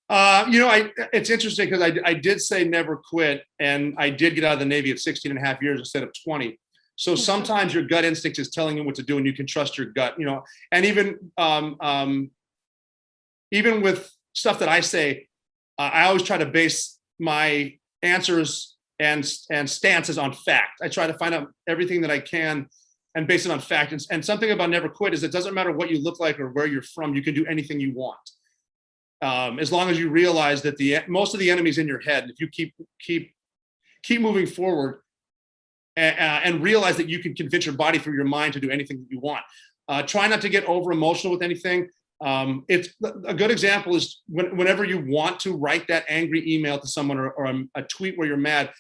It's interesting because I did say never quit, and I did get out of the Navy at 16 and a half years instead of 20. So sometimes your gut instinct is telling you what to do, and you can trust your gut, and even with stuff that I say, I always try to base my answers and stances on fact. I try to find out everything that I can and base it on fact. And something about never quit is it doesn't matter what you look like or where you're from, you can do anything you want. As long as you realize that most of the enemy's in your head. If you keep moving forward and realize that you can convince your body through your mind to do anything that you want. Try not to get over emotional with anything. It's a good example is whenever you want to write that angry email to someone or a tweet where you're mad,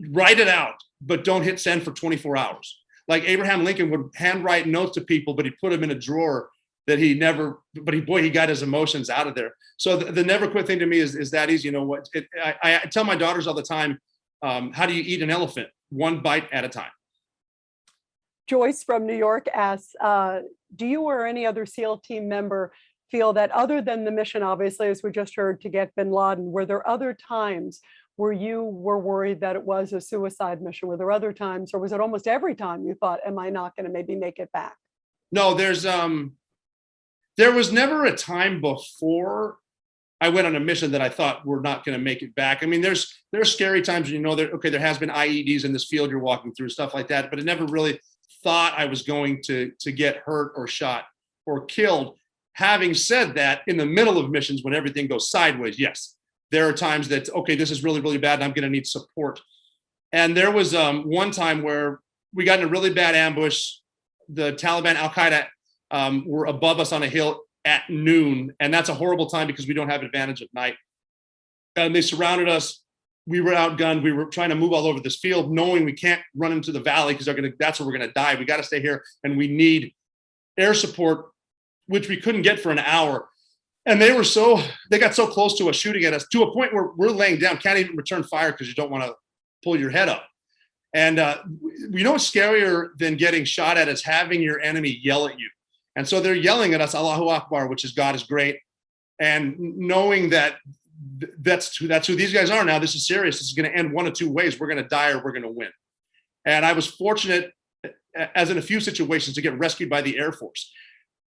write it out, but don't hit send for 24 hours. Like Abraham Lincoln would handwrite notes to people, but he put them in a drawer that he got his emotions out of there. So the never quit thing to me is that easy. I tell my daughters all the time, how do you eat an elephant? One bite at a time. Joyce from New York asks, do you or any other SEAL team member feel that other than the mission, obviously, as we just heard, to get Bin Laden, were there other times where you were worried that it was a suicide mission? Were there other times, or was it almost every time you thought, am I not going to maybe make it back? No, there was never a time before I went on a mission that I thought we're not going to make it back. I mean, there's scary times when there has been IEDs in this field you're walking through, stuff like that, but I never really thought I was going to get hurt or shot or killed. Having said that, in the middle of missions when everything goes sideways, yes, there are times that, okay, this is really, really bad and I'm going to need support. And there was one time where we got in a really bad ambush. The Taliban, Al-Qaeda were above us on a hill at noon. And that's a horrible time because we don't have advantage at night. And they surrounded us. We were outgunned. We were trying to move all over this field, knowing we can't run into the valley because that's where we're going to die. We got to stay here and we need air support, which we couldn't get for an hour. And they got so close to us shooting at us to a point where we're laying down, can't even return fire because you don't want to pull your head up. And what's scarier than getting shot at is having your enemy yell at you. And so they're yelling at us, Allahu Akbar, which is God is great. And knowing that that's who these guys are now. This is serious. This is going to end one of two ways. We're going to die or we're going to win. And I was fortunate, as in a few situations, to get rescued by the Air Force.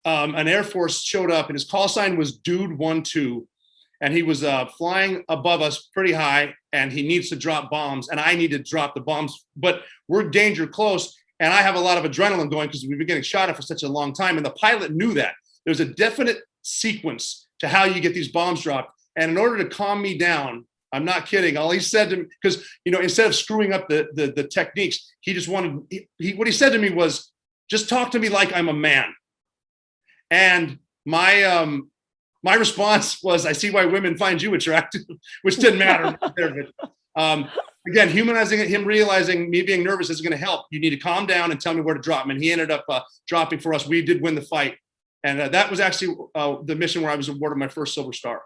An Air Force showed up and his call sign was Dude 1-2. And he was flying above us pretty high and he needs to drop bombs. And I need to drop the bombs, but we're danger close. And I have a lot of adrenaline going because we've been getting shot at for such a long time. And the pilot knew that. There's a definite sequence to how you get these bombs dropped. And in order to calm me down, I'm not kidding, all he said to me, because, instead of screwing up the techniques, he just wanted, what he said to me was, just talk to me like I'm a man. And my response was, I see why women find you attractive, which didn't matter. Again, humanizing him, realizing me being nervous isn't going to help. You need to calm down and tell me where to drop him. And he ended up dropping for us. We did win the fight. And that was actually the mission where I was awarded my first Silver Star.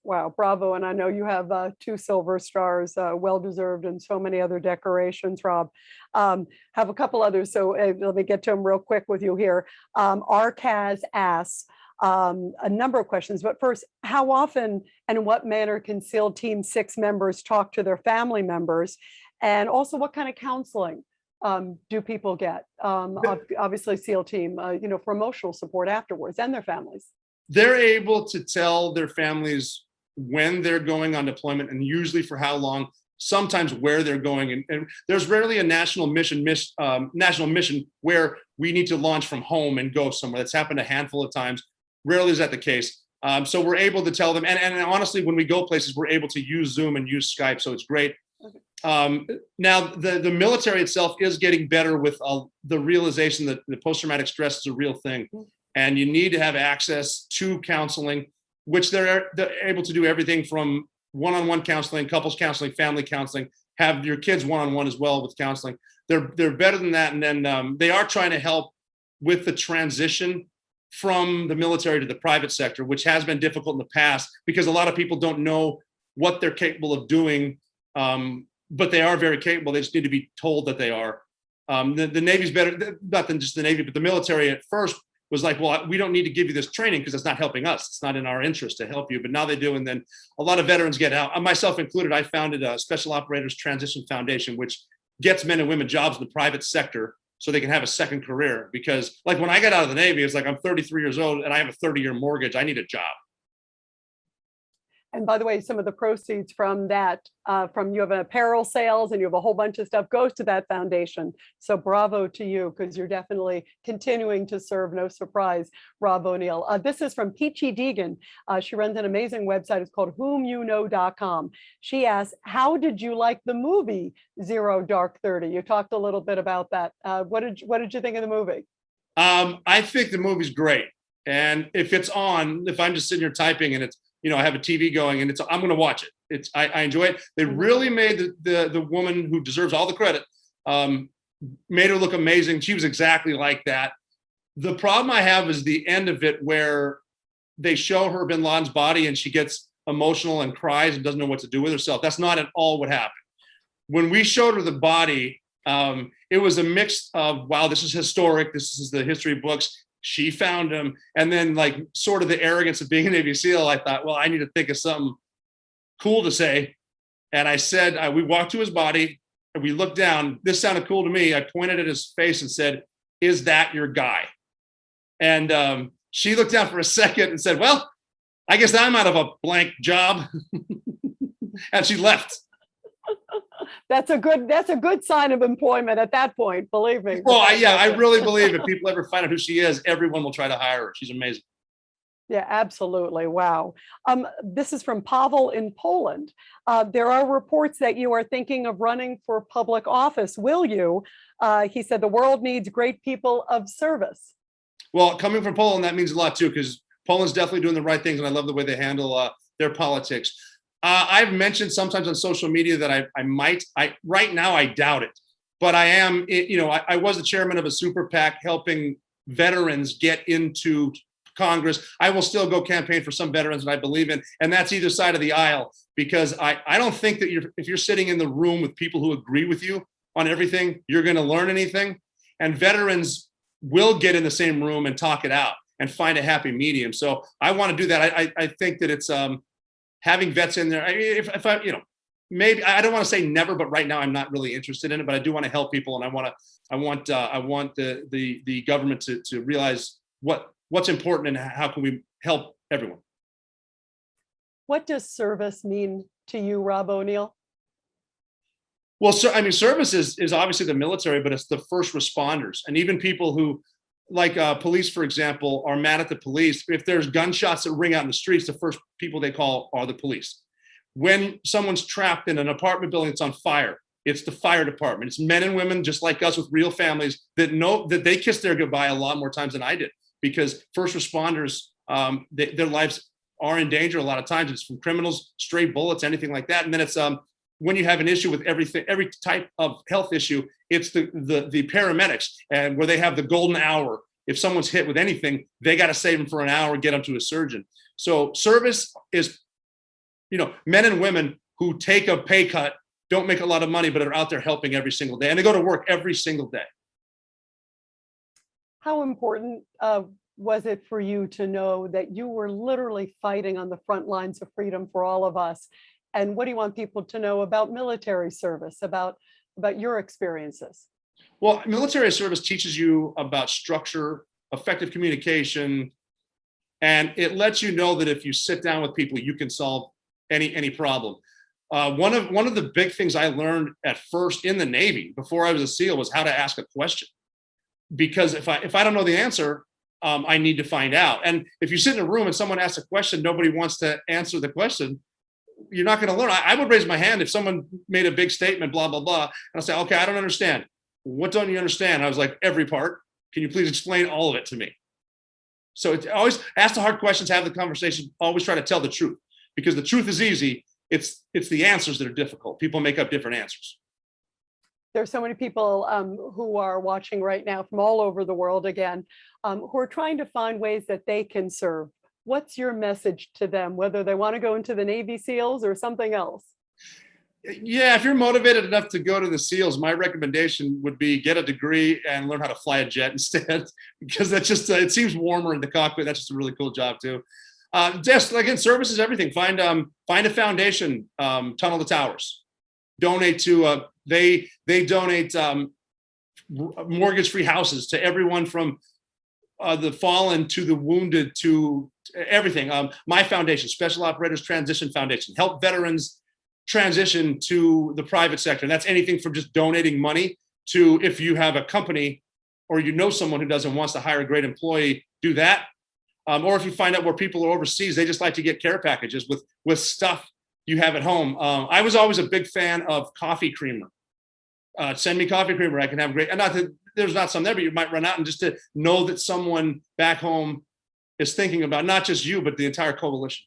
Wow, bravo. And I know you have 2 Silver Stars, well-deserved, and so many other decorations, Rob. Have a couple others, so let me get to them real quick with you here. Arcaz asks a number of questions, but first, how often and in what manner can SEAL Team 6 members talk to their family members? And also, what kind of counseling do people get? Obviously, SEAL Team, for emotional support afterwards, and their families. They're able to tell their families when they're going on deployment and usually for how long, sometimes where they're going. And there's rarely a national mission where we need to launch from home and go somewhere. That's happened a handful of times. Rarely is that the case. So we're able to tell them. And honestly, when we go places, we're able to use Zoom and use Skype. So it's great. Now, the military itself is getting better with the realization that the post-traumatic stress is a real thing. And you need to have access to counseling, which they're able to do everything from one-on-one counseling, couples counseling, family counseling, have your kids one-on-one as well with counseling. They're better than that. And then they are trying to help with the transition from the military to the private sector, which has been difficult in the past because a lot of people don't know what they're capable of doing, but they are very capable. They just need to be told that they are. The Navy's better, not than just the Navy, but the military at first was like, well, we don't need to give you this training because it's not helping us. It's not in our interest to help you. But now they do. And then a lot of veterans get out, myself included. I founded a Special Operators Transition Foundation, which gets men and women jobs in the private sector so they can have a second career. Because like when I got out of the Navy, it's like I'm 33 years old and I have a 30-year mortgage. I need a job. And by the way, some of the proceeds from that, from you have apparel sales and you have a whole bunch of stuff goes to that foundation. So bravo to you, because you're definitely continuing to serve. No surprise, Rob O'Neill. This is from Peachy Deegan. She runs an amazing website. It's called whomyouknow.com. She asks, how did you like the movie Zero Dark 30? You talked a little bit about that. What did you think of the movie? I think the movie's great. And if it's on, if I'm just sitting here typing and it's, I have a TV going and I'm going to watch it. I enjoy it. They really made the woman who deserves all the credit, made her look amazing. She was exactly like that. The problem I have is the end of it where they show her Bin Laden's body and she gets emotional and cries and doesn't know what to do with herself. That's not at all what happened. When we showed her the body, it was a mix of, wow, this is historic. This is the history books. She found him. And then like sort of the arrogance of being a Navy SEAL, I thought, well, I need to think of something cool to say. And I said, we walked to his body and we looked down. This sounded cool to me. I pointed at his face and said, is that your guy? And she looked down for a second and said, well, I guess I'm out of a blank job. And she left. That's a good sign of employment at that point, believe me. Well, I really believe if people ever find out who she is, everyone will try to hire her. She's amazing. Yeah, absolutely. Wow. This is from Pavel in Poland. There are reports that you are thinking of running for public office. Will you? He said the world needs great people of service. Well, coming from Poland, that means a lot too, because Poland's definitely doing the right things, and I love the way they handle their politics. I've mentioned sometimes on social media that I might. Right now I doubt it, but I am. I was the chairman of a super PAC helping veterans get into Congress. I will still go campaign for some veterans that I believe in, and that's either side of the aisle, because I don't think that if you're sitting in the room with people who agree with you on everything, you're going to learn anything. And veterans will get in the same room and talk it out and find a happy medium. So I want to do that. I think that it's having vets in there. I mean, if I, maybe I don't want to say never, but right now I'm not really interested in it. But I do want to help people, and I want the government to realize what's important and how can we help everyone. What does service mean to you, Rob O'Neill? Well, I mean, service is obviously the military, but it's the first responders, and even people who, like police, for example, are mad at the police. If there's gunshots that ring out in the streets, the first people they call are the police. When someone's trapped in an apartment building that's on fire, it's the fire department. It's men and women just like us with real families that know that they kiss their goodbye a lot more times than I did, because first responders, their lives are in danger a lot of times. It's from criminals, stray bullets, anything like that. And then it's when you have an issue with every type of health issue, it's the paramedics, and where they have the golden hour. If someone's hit with anything, they got to save them for an hour, get them to a surgeon. So service is, men and women who take a pay cut, don't make a lot of money, but are out there helping every single day. And they go to work every single day. How important was it for you to know that you were literally fighting on the front lines of freedom for all of us? And what do you want people to know about military service, about your experiences? Well, military service teaches you about structure, effective communication, and it lets you know that if you sit down with people, you can solve any problem. One of the big things I learned at first in the Navy before I was a SEAL was how to ask a question. Because if I don't know the answer, I need to find out. And if you sit in a room and someone asks a question, nobody wants to answer the question, you're not going to learn. I would raise my hand if someone made a big statement, blah, blah, blah. And I'll say, okay, I don't understand. What don't you understand? I was like, every part. Can you please explain all of it to me? So it's always ask the hard questions, have the conversation, always try to tell the truth, because the truth is easy. It's the answers that are difficult. People make up different answers. There's so many people who are watching right now from all over the world again, who are trying to find ways that they can serve. What's your message to them, whether they want to go into the Navy SEALs or something else? Yeah, if you're motivated enough to go to the SEALs, my recommendation would be get a degree and learn how to fly a jet instead, because that's just it seems warmer in the cockpit. That's just a really cool job too. Just like in services, everything. Find a foundation, tunnel the towers. Donate to they donate mortgage-free houses to everyone from the fallen to the wounded to everything. My foundation, Special Operators Transition Foundation, help veterans transition to the private sector. And that's anything from just donating money to, if you have a company or you know someone who doesn't wants to hire a great employee, do that. Or if you find out where people are overseas, they just like to get care packages with stuff you have at home. I was always a big fan of coffee creamer. Send me coffee creamer. I can have great, and not that there's not some there, but you might run out, and just to know that someone back home is thinking about not just you, but the entire coalition.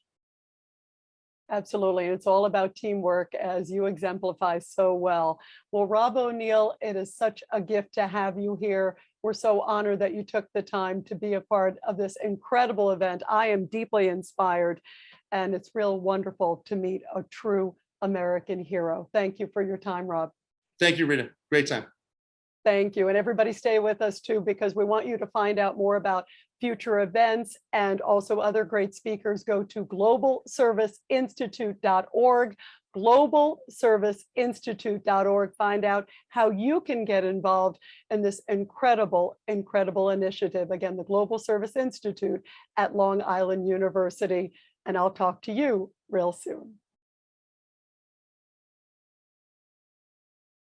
Absolutely. It's all about teamwork, as you exemplify so well. Well, Rob O'Neill, it is such a gift to have you here. We're so honored that you took the time to be a part of this incredible event. I am deeply inspired, and it's real wonderful to meet a true American hero. Thank you for your time, Rob. Thank you, Rita. Great time. Thank you. And everybody stay with us too, because we want you to find out more about future events and also other great speakers. Go to globalserviceinstitute.org, globalserviceinstitute.org. Find out how you can get involved in this incredible, incredible initiative. Again, the Global Service Institute at Long Island University. And I'll talk to you real soon.